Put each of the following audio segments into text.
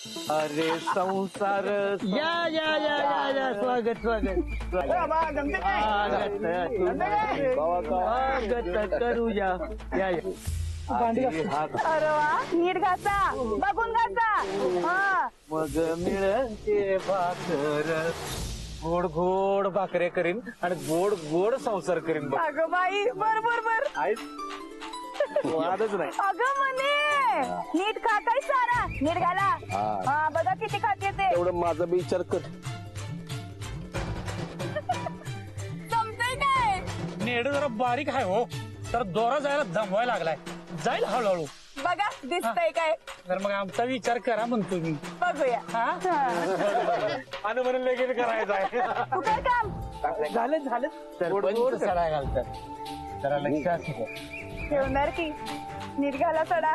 अरे संसार या या या या या स्वागत स्वागत स्वागत करूया या या. अरे वा नीट घासा बघून घासा हा मग मिळते भाकर गोड गोड भाकरे करीन आणि गोड गोड संसार करीन बघ. अगं बाई बर बर बर वादच नाही. अगं म्हणे नीट खाताय सारा नीट घाला हा बघा किती खाते ते एवढं माझा बी विचार कर. जमतंय काय नेड जरा बारीक आहे हो तर दोरा जायला जमवायला लागलाय जाईल हळूहळू. बघा दिसतंय काय तर मग आमचा विचार करा म्हणतो मी. बघूया हा आणि म्हणून लगीन करायचं आहे. तू काय काम झालं झालं सरपंच सडा घालतात जरा लक्ष असू ठेवणार की नीट घाला सोडा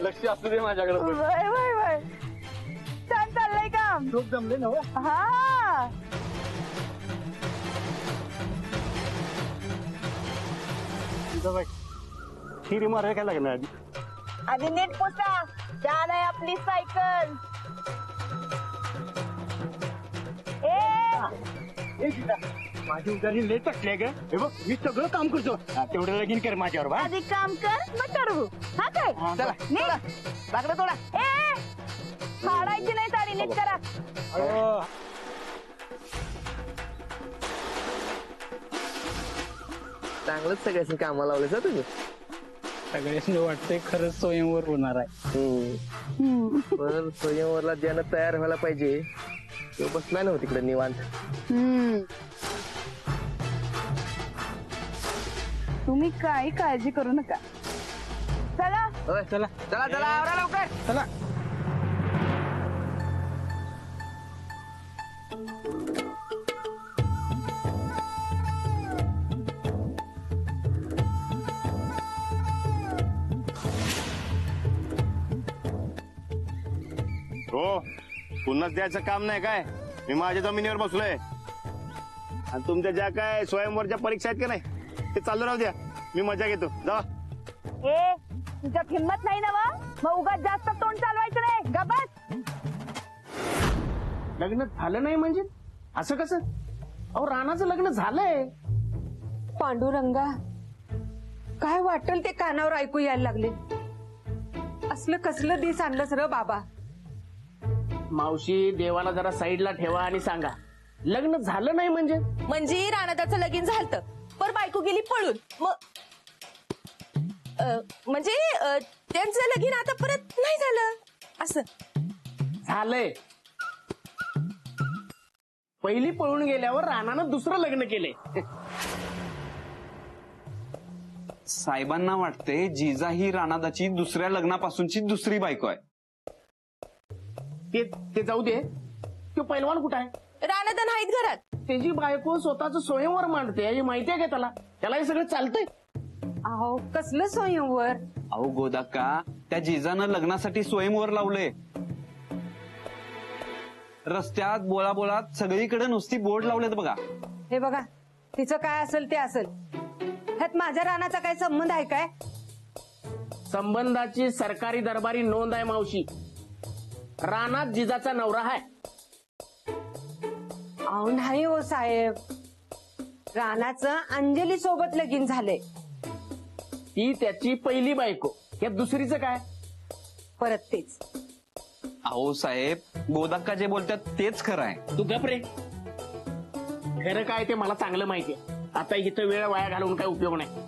लक्ष असू दे माझ्याकडे. वय वय वय छान चाललंय काम लोक जमले ना हो. हा हिरी मारायला काय लागणार आधी. आधी नीट पुसा छान आहे आपली सायकल माझी उदारी लेट असले ग हे बघ मी सगळं काम करतो तेवढं लगीन कर माझ्यावर बा. आधी काम कर मग ठरवू हा काय चला नीट लागलं थोडा फाडायची नाही साडी नीट करा चांगलंच सगळ्यांनी कामाला लावले सर तुम्ही. सगळ्यांनी वाटतंय खरंच स्वयंवर होणार आहे. पण स्वयंवरला ज्यानं तयार व्हायला पाहिजे तो बसलाय ना तिकडे निवांत. तुम्ही काही काळजी करू नका चला होय चला चला चला आवरा लवकर चला हो पुन्हाच द्यायचं काम नाही काय. मी माझ्या जमिनीवर बसलोय आणि तुमच्या ज्या काय स्वयंवरच्या परीक्षा आहेत का नाही ते चालू राहू द्या. मी मजा घेतो जा. ए तुझ्यात हिंमत नाही ना मग उगाच जास्त तोंड चालवायचं नाही गबस. लग्न झालं नाही म्हणजे असं कसं. अहो राणाचं लग्न झालंय. पांडुरंगा काय वाटेल ते कानावर ऐकू यायला लागले. असलं कसलं दिस आणलंस र बाबा. मावशी देवाला जरा साईडला ठेवा आणि सांगा लग्न झालं नाही म्हणजे राणादाचं लगीन झालत पर बायको गेली पळून मग म्हणजे त्यांचं लगीन आता परत नाही झालं असं. झालंय. पहिली पळून गेल्यावर राणानं दुसरं लग्न केलंय. साहेबांना वाटते जिजा ही राणादाची दुसऱ्या लग्नापासूनची दुसरी बायको आहे. ते जाऊ दे. तो पैलवान कुठं आहे. राणादा नाहीत घरात. त्याची बायको स्वतःच स्वयंवर मांडते हे माहितीये का त्याला. त्याला हे सगळं चालतंय. अहो कसलं स्वयंवर. अहो गोदाक्का त्या जिजानं लग्नासाठी स्वयंवर लावले. रस्त्यात बोळात सगळीकडे नुसती बोर्ड लावलेत बघा. हे बघा तिचं काय असेल ते असेल ह्यात माझ्या राणाचा काय संबंध आहे काय. संबंधाची सरकारी दरबारी नोंद आहे मावशी. राणात जिजाचा नवरा आहे. अहो नाही हो साहेब राणाचं अंजली सोबत लगीन झालंय. ती त्याची पहिली बायको. यात दुसरीचं काय. परत तेच. अहो साहेब गोदाक्का जे बोलतात तेच खरं आहे. तू गप रे. खरं काय ते मला चांगलं माहितीये. आता इथं वेळ वाया घालवून काय उपयोग नाही.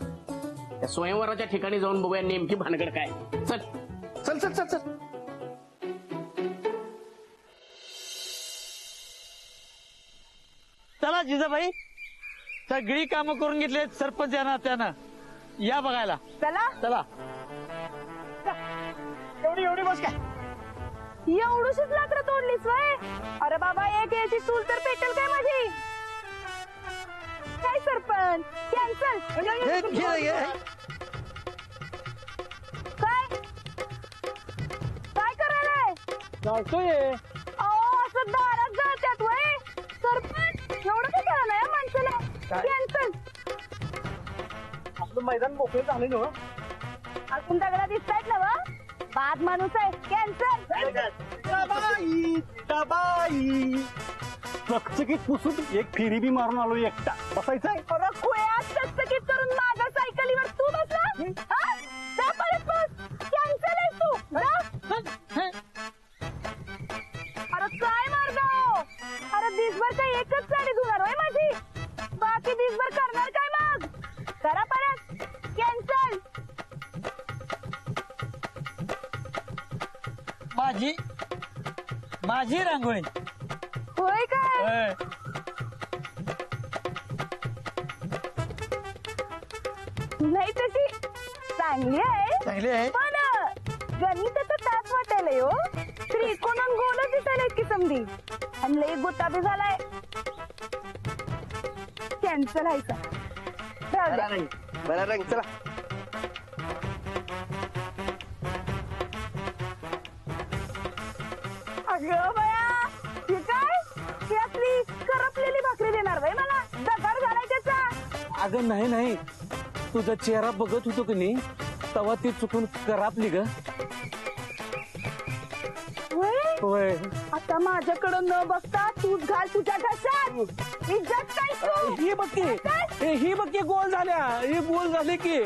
त्या स्वयंवराच्या ठिकाणी जाऊन बघूया नेमकी भानगड काय. चल चल चल चल चल. चला जिजाबाई सगळी कामं करून घेतले सरपंच यांना त्यानं या बघायला. चला चला एवढी बस काय. एवढीशीच लाकडं तोडलीस वय. अरे बाबा एक याची चूल तर पेटेल काय माझी. काय सरपंच कॅन्सल. काय काय करायलाय. अहो असं दारात जात्यात वय. सरपंच एवढं काय करायलाय माणसाला. कॅन्सल. आपलं मैदान मोकळं झालं ना. अजून दगडा दिसतायत ना वा. बाद माणूस आहे कॅन्सर. चकचकीत पुसून एक फेरी बी मारून आलो एकटा. बसायचंय चकचकीत करून माझ्या सायकलीवर तू बसला. हा? जा परत बस. कॅन्सर आहेस तू. जा. अरे काय मार्ग. अरे दिसभर काय एकच साडी धुणार होय माझी. बाकी दिसभर करणार काय मग. करा परत. कॅन्सल. माझी रांगोळी. होय काय. नाही तशी चांगली आहे पण गणिताचा तास वाटायलाय हो. त्रिकोण आणि गोलच दिसायला की समधी आणि लई गोता बी झालाय. कॅन्सल व्हायचा. राहू द्या. बरा रंग चला. अगं बया हे काय. ती असली करपलेली भाकरी देणार बाई मला. दगड झालाय त्याचा. अगं नाही तुझा चेहरा बघत होतो की नाही तेव्हा ती चुकून करापली ग. होय. होय. आता माझ्याकडं न बघता तूच घाल तुझ्या घशात. इज्जत काय तू. ही बघ की ही बघ की गोल झाल्या. ही गोल झाले की.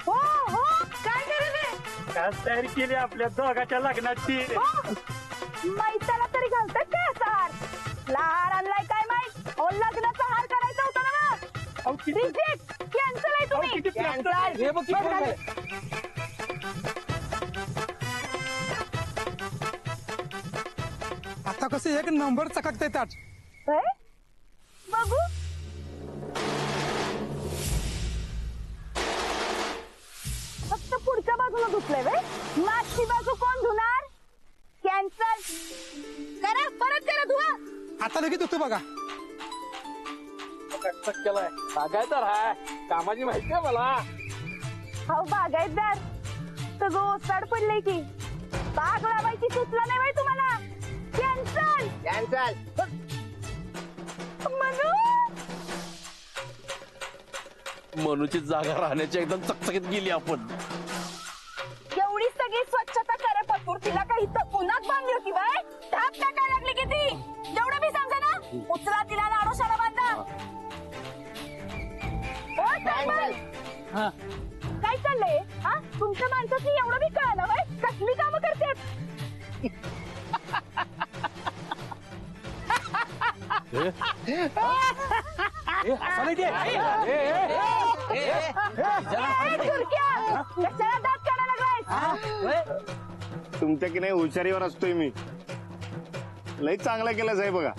हो हो काय करत आहे. काय तयारी केली आपल्या दोघाच्या लग्नाची. मैताला तरी घालतात काय असा हार. लहार आणलाय काय माहित. अहो लग्नाचा हार करायचा होता ना मग. रिजेक्ट. कॅन्सल आहे तुम्ही. कॅन्सल. हे बघ की गोल झाले. आता कसं एक नंबर चकाकते त्यात. होय? बघू. फक्त पुढच्या बाजूला धुतलंय वे. मागची बाजू कोण धुणार. कॅन्सल. करा परत करा धुवा. आता लगेच होतो बघा. केलाय बागायदार आहे. कामाची माहिती आहे मला. हो बागायतदार सगळं ओसाड पडलंय की. बाग लावायची सुचला नाही बाई तुम्हाला. कॅन्सल. कॅन्सल. मनू. मनूची जागा राहण्याची एकदम चकचकीत गेली आपण. एवढी सगळी स्वच्छता करेपासून तिला काही उन्हात बांधली होती बाय. धाप टाकायला लागली की ती. जेवढं मी सांगा ना उचला तिला आणि आडोशाला बांधा. ओ सायमन. काय चाललंय हा. तुमच्या माणसाची एवढं बी कळलं बाय. कसली कामं करतात. कशाला दात काढायला लागलाय. तुमच्या की नाही हुशारीवर असतोय मी. लई चांगला केलं साहेब बघा.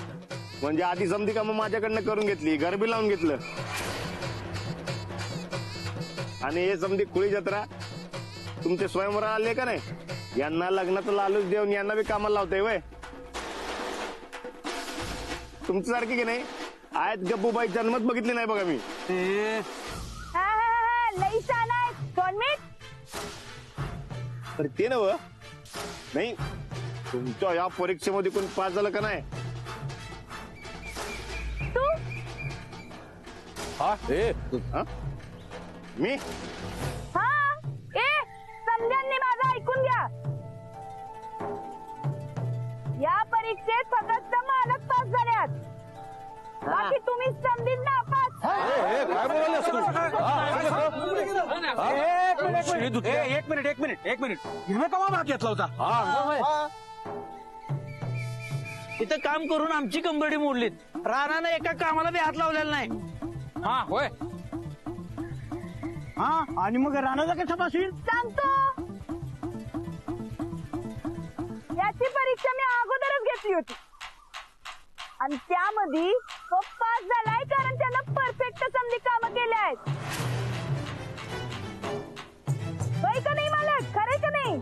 म्हणजे आधी समधी कामं माझ्याकडनं करून घेतली. गरबी लावून घेतलं आणि हे समधी कुळी जत्रा तुमचे स्वयंवर आले का नाही. यांना लग्नाचं लालूच देऊन यांना बी कामाला लावतंय वय. तुमच्यासारखी की नाही आहेत गप्पूबाई जन्मत बघितली नाही बघा मी. लई छान आहे. कोण मी. तर ते नव नाही तुमच्या या परीक्षेमध्ये कोण पास झालं का नाही. तू. हा मी. हा ए संध्यांनी माझं ऐकून घ्या. या परीक्षेत फक्त मालक पास झाल्यात. बाकी तुम्ही समजीत नापास. एक मिनिट हिने कवा भाग घेतला होता. इथं काम करून आमची कंबरडी मोडलीत. राणानं एका कामाला बी हात लावलेला नाही. हा होय. हा आणि मग राणाचा कसा पासील. सांगतो. याची परीक्षा मी अगोदरच घेतली होती आणि त्यामध्ये तो पास झालाय कारण त्यानं परफेक्ट समधी कामं केली आहेत. होय का नाही मालक. खरंय का नाही.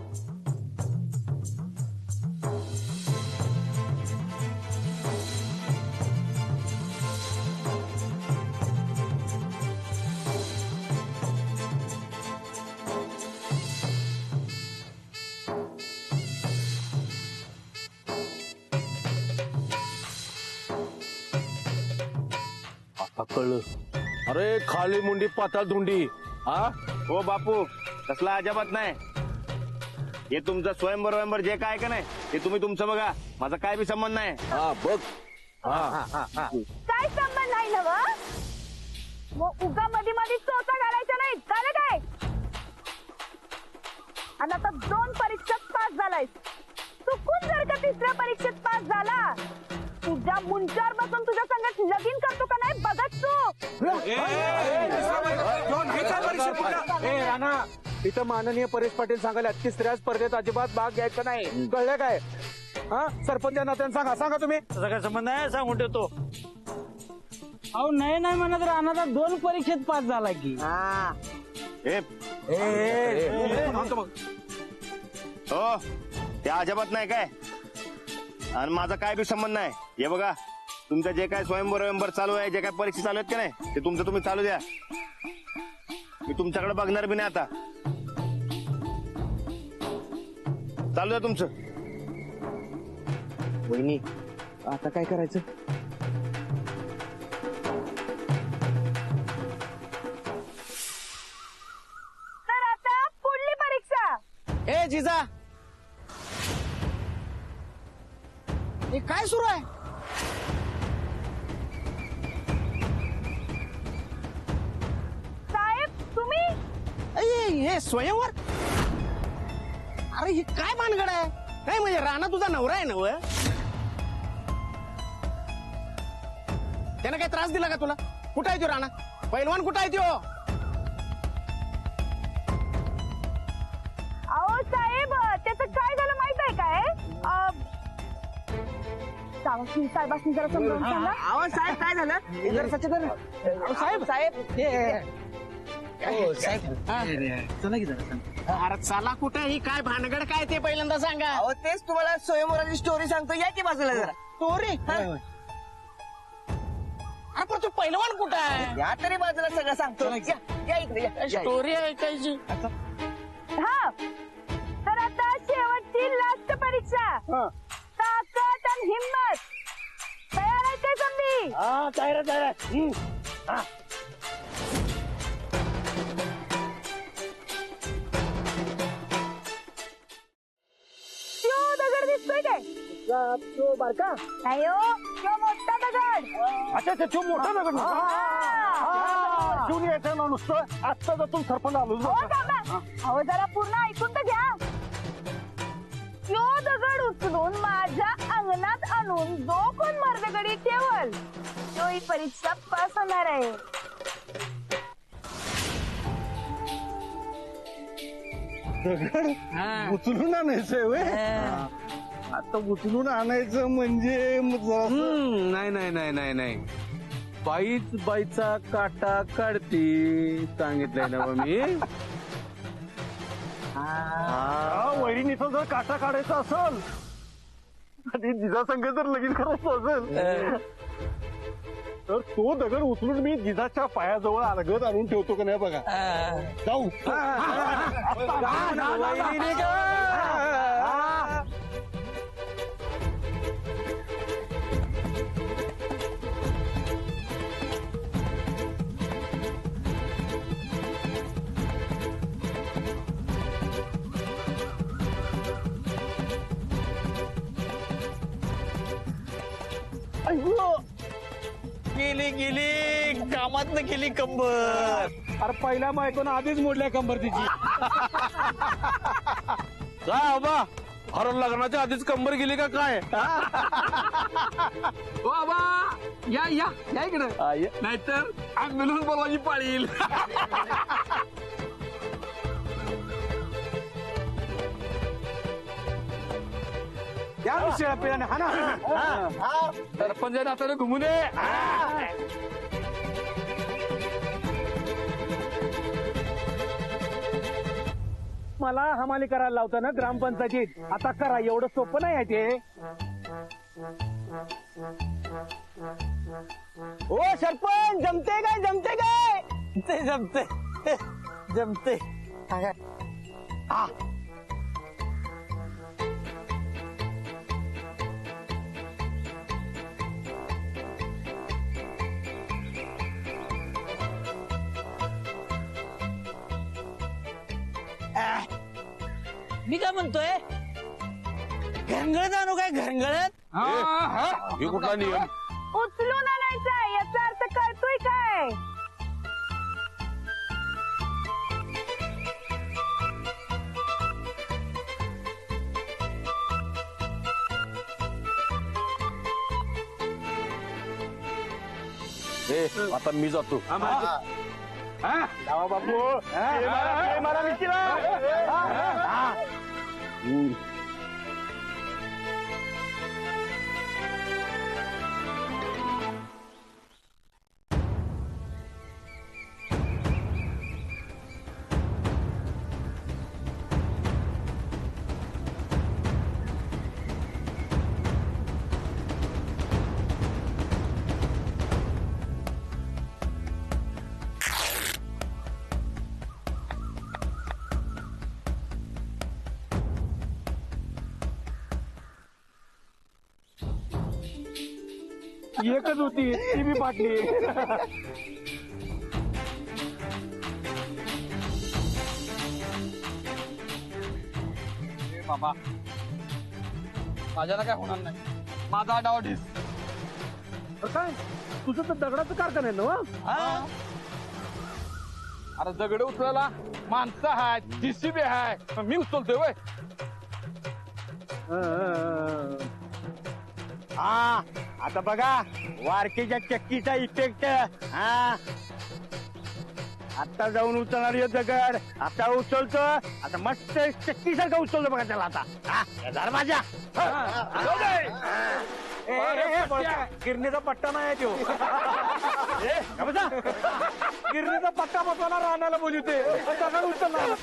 कळलं. अरे खाली मुंडी पाताळ धुंडी. हा हो बापू तसला अजिबात नाही. हे तुमचं स्वयंवर जे काय का नाही ते तुम्ही तुमचं बघा. माझा काय बी संबंध नाही. हा बघ. काय संबंध नाही ना व? मग उगा मध्ये मध्ये चोचा घालायच्या नाही झालं काय? आणि आता 2 परीक्षेत पास झालायस. चुकून जर का 3ऱ्या परीक्षेत पास झाला तुझ्या मुंचावर बसून तुझ्या संगत लगीन करतो का नाही बघत तू. ए राणा, इथं माननीय परेश पाटील सांगायला 3ऱ्या स्पर्धेत अजिबात भाग घ्यायचा नाही. कळलं काय? हा सरपंच नात्यानं सांगा तुम्ही. त्याचा काय संबंध आहे सांगून ठेवतो. अहो नाही नाही म्हणत राणाचा 2 परीक्षेत पास झाला की. हो ते अजिबात नाही काय. आणि माझा काय बी संबंध नाही. हे बघा तुमचं जे काय स्वयंवर चालू आहे, जे काय परीक्षा चालू आहेत का नाही ते तुमचं तुम्ही चालू द्या. मी तुमच्याकडे बघणार बी नाही आता. चालू द्या तुमचं. वहिनी आता काय करायचं? तर आता पुढली परीक्षा. ए जिजा, हे काय सुरू आहे? साहेब तुम्ही हे स्वयंवर? अरे ही काय भानगड आहे? काय म्हणजे राणा तुझा नवरा आहे नव? त्यानं काय त्रास दिला का तुला? कुठं आहे तो राणा? पैलवान कुठं आहे तो? अहो साहेब त्याचं काय झालं माहित आहे काय? साहेबांनी जरा समजावून सांगा. अहो साहेब काय झालं? जरा सचेतन. साहेब साहेब अरे चला कुठे ही काय भानगड काय ते पहिल्यांदा सांगा. अहो तेच तुम्हाला स्वयंवराची स्टोरी सांगतो. या की बाजूला जरा. स्टोरी? अरे पण तू पहिलवान कुठं आहे? या तरी बाजूला सगळं सांगतो. या इकडे या. स्टोरी ऐकायची. हा तर आता शेवटची लास्ट परीक्षा. ताकद आणि हिम्मत. तयार आहे काय समधी? त्यो दगड दिसतोय काय? तो बारका. नाही हो त्यो मोठा दगड. अच्छा तो मोठा दगड घेऊन यायचं ना नुसतं. आत्ता जातून सरपंच आलो. हो थांबा. अहो जरा पूर्ण ऐकून तर घ्या. त्यो दगड उचलून माझ्या अंगणात आणून जो कोण मर्दगडी ठेवल तो ही परीक्षा पास होणार आहे. उचलून आणायचंय व्हय? आता उचलून आणायचं म्हणजे नाही नाही नाही नाही नाही. बाईच बाईचा काटा काढते सांगितलंय ना मी. वहिनीचं जर काटा काढायचा असेल आणि जिजा संघ जर लगीन करायचं असेल तर तो दगड उचलून मी जिजाच्या पायाजवळ अलगद आणून ठेवतो का नाही बघा. जाऊ. गेली गेली कामात गेली कंबर. अरे पहिल्या बायकोनं आधीच मोडल्या कंबर तिची. काय बाबा अरे लग्नाच्या आधीच कंबर गेली का काय? बाबा या या या इकडे नाहीतर ऍम्ब्युलन्स बोलवायची पाळी येईल. सरपंच नात्याने घुमू नये. मला हमाली करायला लावता ना ग्रामपंचायतीत. आता करा. एवढं सोपं नाही आहे ते. ओ सरपंच जमते काय? जमते काय? ते जमते जमते. मी काय म्हणतोय घरंगळत आणू काय घरंगळत हे कुठला नियम उचलून आणायचा याचा अर्थ कळतोय काय? आता मी जातो जावा बापू मला विचारा एकच होती ती बी फाटली बाबा माझ्याला काय होणार नाही माझा डाव ढीस काय तुझं तर दगडाचं कारखाना आहे ना अरे दगड उचलायला माणसं हाय जीसीबी हाय मी उचलतोय वय हा आता बघा वारकेच्या चक्कीचा इफेक्ट हा आता जाऊन उचलणार यो दगड आता उचलतो आता मस्त चक्की सारखं उचलतो बघा त्याला आता हा माझ्या गिरणीचा पट्टा नाही तो गिरणीचा पट्टा बसवायला राहण्याला बोलते दगड उचलणार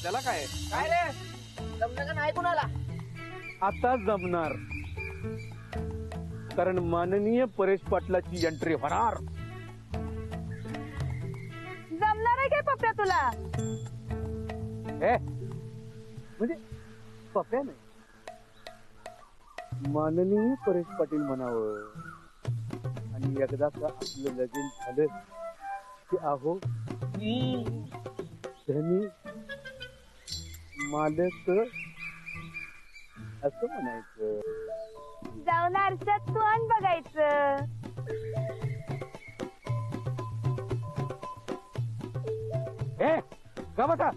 त्याला काय काय रे जमलं का नाही कुणाला? आता जमणार कारण माननीय परेश पाटलाची एंट्री होणार जमणार आहे काय पप्प्या तुला? म्हणजे पप्या नाही माननीय परेश पाटील म्हणावं आणि एकदा का आपलं लगीन झालं की अहो धनी मालक असं म्हणायचं. जाऊन आरशात तोंड बघायचं. का बघा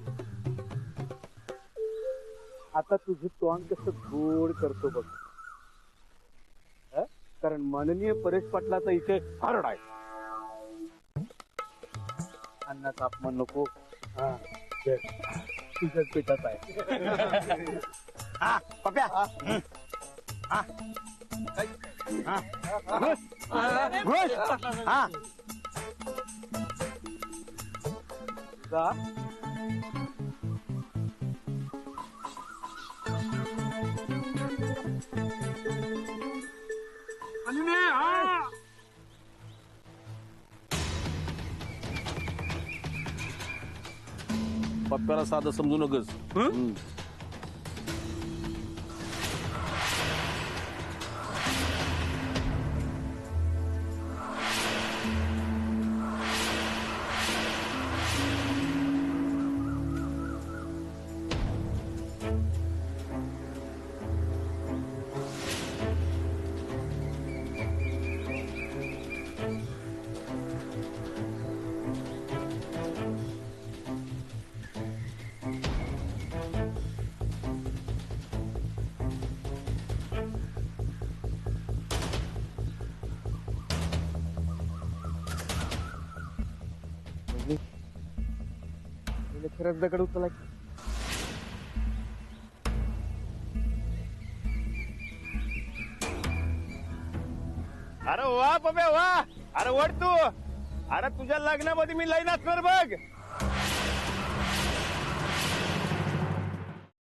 आता तुझं तोंड कसं गोड करतो बघ कारण माननीय परेश पाटलाचा इथे हरड आहे. अन्नाचा अपमान नको. तुझ्याच पेटात आहे. हा पप्या घोष हा जा पप्प्याला साधं समजू नकच. खरंच दगड उचला. अरे वा पप्या वा. अरे वड तू. अरे तुझ्या लग्नामध्ये मी लई नाचणार बघ.